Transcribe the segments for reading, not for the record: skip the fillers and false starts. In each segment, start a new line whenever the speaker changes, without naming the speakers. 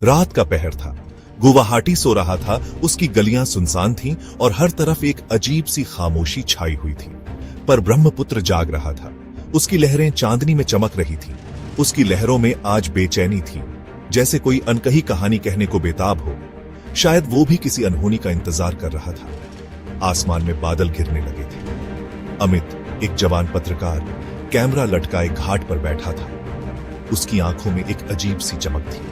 रात का पहर था। गुवाहाटी सो रहा था, उसकी गलियां सुनसान थीं और हर तरफ एक अजीब सी खामोशी छाई हुई थी। पर ब्रह्मपुत्र जाग रहा था। उसकी लहरें चांदनी में चमक रही थीं। उसकी लहरों में आज बेचैनी थी, जैसे कोई अनकही कहानी कहने को बेताब हो। शायद वो भी किसी अनहोनी का इंतजार कर रहा था। आसमान में बादल घिरने लगे थे। अमित, एक जवान पत्रकार, कैमरा लटकाए घाट पर बैठा था। उसकी आंखों में एक अजीब सी चमक थी।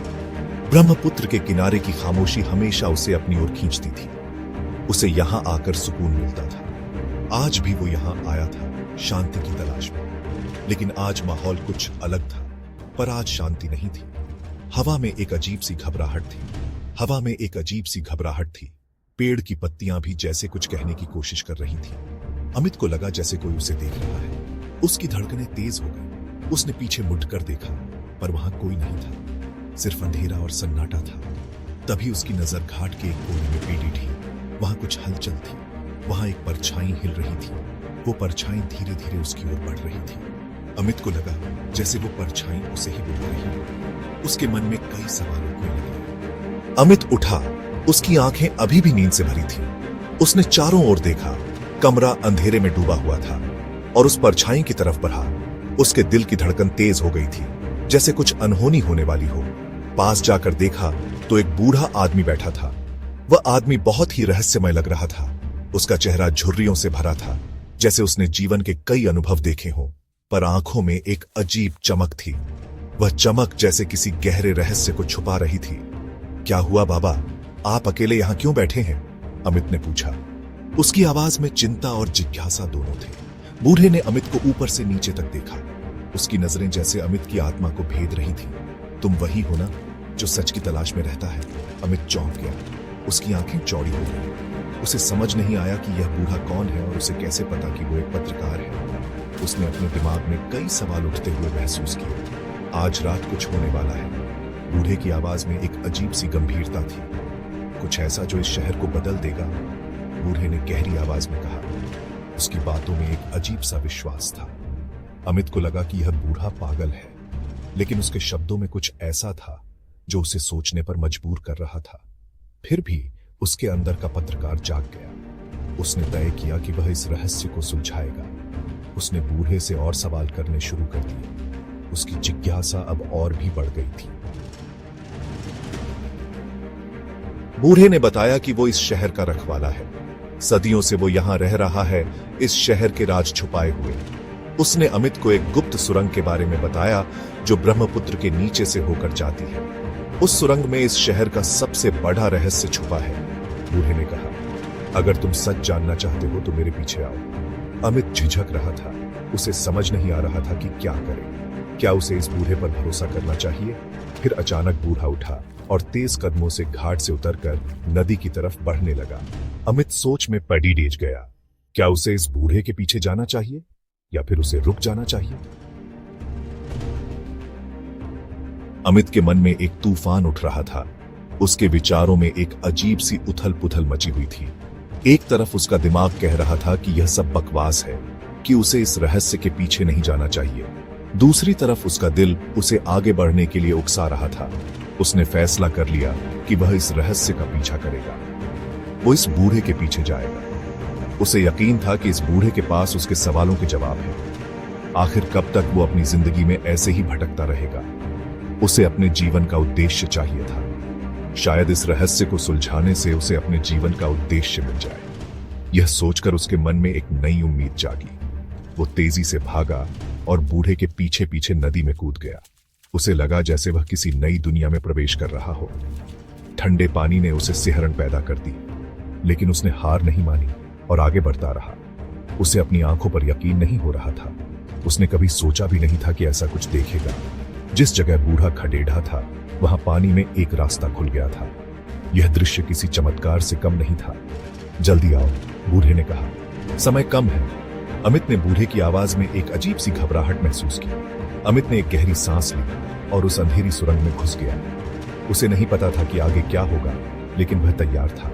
ब्रह्मपुत्र के किनारे की खामोशी हमेशा उसे अपनी ओर खींचती थी। उसे यहां आकर सुकून मिलता था। आज भी वो यहां आया था, शांति की तलाश में। लेकिन आज माहौल कुछ अलग था। पर आज शांति नहीं थी। हवा में एक अजीब सी घबराहट थी। हवा में एक अजीब सी घबराहट थी। पेड़ की पत्तियां भी जैसे कुछ कहने की कोशिश कर रही थी। अमित को लगा जैसे कोई उसे देख रहा है। उसकी धड़कनें तेज हो गई। उसने पीछे मुड़कर देखा, पर वहां कोई नहीं था। सिर्फ अंधेरा और सन्नाटा था। तभी उसकी नजर घाट के एक कोने में टेढ़ी थी। वहां कुछ हलचल थी। वहां एक परछाई हिल रही थी। वो परछाई धीरे धीरे उसकी ओर बढ़ रही थी। अमित को लगा जैसे वो परछाई उसे ही बुला रही है। उसके मन में कई सवाल उठने लगे। अमित उठा। उसकी आंखें अभी भी नींद से भरी थीं। उसने चारों ओर देखा। कमरा अंधेरे में डूबा हुआ था और उस परछाई की तरफ बढ़ा। उसके दिल की धड़कन तेज हो गई थी, जैसे कुछ अनहोनी होने वाली हो। पास जाकर देखा तो एक बूढ़ा आदमी बैठा था। वह आदमी बहुत ही रहस्यमय लग रहा था। उसका चेहरा झुर्रियों से भरा था, जैसे उसने जीवन के कई अनुभव देखे हों। पर आंखों में एक अजीब चमक थी। वह चमक जैसे किसी गहरे रहस्य को छुपा रही थी। क्या हुआ बाबा, आप अकेले यहां क्यों बैठे हैं? अमित ने पूछा। उसकी आवाज में चिंता और जिज्ञासा दोनों थे। बूढ़े ने अमित को ऊपर से नीचे तक देखा। उसकी नजरें जैसे अमित की आत्मा को भेद रही थी। तुम वही हो ना जो सच की तलाश में रहता है? अमित चौंक गया। उसकी आंखें चौड़ी हो गई। उसे समझ नहीं आया कि यह बूढ़ा कौन है और उसे कैसे पता कि वो एक पत्रकार है। उसने अपने दिमाग में कई सवाल उठते हुए महसूस किए। आज रात कुछ होने वाला है। बूढ़े की आवाज में एक अजीब सी गंभीरता थी। कुछ ऐसा जो इस शहर को बदल देगा, बूढ़े ने गहरी आवाज में कहा। उसकी बातों में एक अजीब सा विश्वास था। अमित को लगा कि यह बूढ़ा पागल है, लेकिन उसके शब्दों में कुछ ऐसा था जो उसे सोचने पर मजबूर कर रहा था। फिर भी उसके अंदर का पत्रकार जाग गया। उसने तय किया कि वह इस रहस्य को सुलझाएगा। उसने बूढ़े से और सवाल करने शुरू कर दिए। उसकी जिज्ञासा अब और भी बढ़ गई थी। बूढ़े ने बताया कि वो इस शहर का रखवाला है। सदियों से वो यहां रह रहा है, इस शहर के राज छुपाए हुए। उसने अमित को एक गुप्त सुरंग के बारे में बताया जो ब्रह्मपुत्र के नीचे से होकर जाती है। उस सुरंग में इस शहर का सबसे बड़ा रहस्य छुपा है। बूढ़े ने कहा, अगर तुम सच जानना चाहते हो तो मेरे पीछे आओ। अमित झिझक रहा था। उसे समझ नहीं आ रहा था कि क्या करे। क्या उसे इस बूढ़े पर भरोसा करना चाहिए? फिर अचानक बूढ़ा उठा और तेज कदमों से घाट से उतरकर नदी की तरफ बढ़ने लगा। अमित सोच में पड़ी डीज गया। क्या उसे इस बूढ़े के पीछे जाना चाहिए या फिर उसे रुक जाना चाहिए? अमित के मन में एक तूफान उठ रहा था। उसके विचारों में एक अजीब सी उथल पुथल मची हुई थी। एक तरफ उसका दिमाग कह रहा था कि यह सब बकवास है, कि उसे इस रहस्य के पीछे नहीं जाना चाहिए। दूसरी तरफ उसका दिल उसे आगे बढ़ने के लिए उकसा रहा था। उसने फैसला कर लिया कि वह इस रहस्य का पीछा करेगा। वो इस बूढ़े के पीछे जाएगा। उसे यकीन था कि इस बूढ़े के पास उसके सवालों के जवाब हैं। आखिर कब तक वो अपनी जिंदगी में ऐसे ही भटकता रहेगा? उसे अपने जीवन का उद्देश्य चाहिए था। शायद इस रहस्य को सुलझाने से उसे अपने जीवन का उद्देश्य मिल जाए। यह सोचकर उसके मन में एक नई उम्मीद जागी। वो तेजी से भागा और बूढ़े के पीछे पीछे नदी में कूद गया। उसे लगा जैसे वह किसी नई दुनिया में प्रवेश कर रहा हो। ठंडे पानी ने उसे सिहरन पैदा कर दी, लेकिन उसने हार नहीं मानी और आगे बढ़ता रहा। उसे अपनी आंखों पर यकीन नहीं हो रहा था। उसने कभी सोचा भी नहीं था कि ऐसा कुछ देखेगा। जिस जगह बूढ़ा खडेड़ा था, वहां पानी में एक रास्ता खुल गया था। यह दृश्य किसी चमत्कार से कम नहीं था। जल्दी आओ, बूढ़े ने कहा। समय कम है। अमित ने बूढ़े की आवाज में एक अजीब सी घबराहट महसूस की। अमित ने एक गहरी सांस ली और उस अंधेरी सुरंग में घुस गया। उसे नहीं पता था कि आगे क्या होगा, लेकिन वह तैयार था।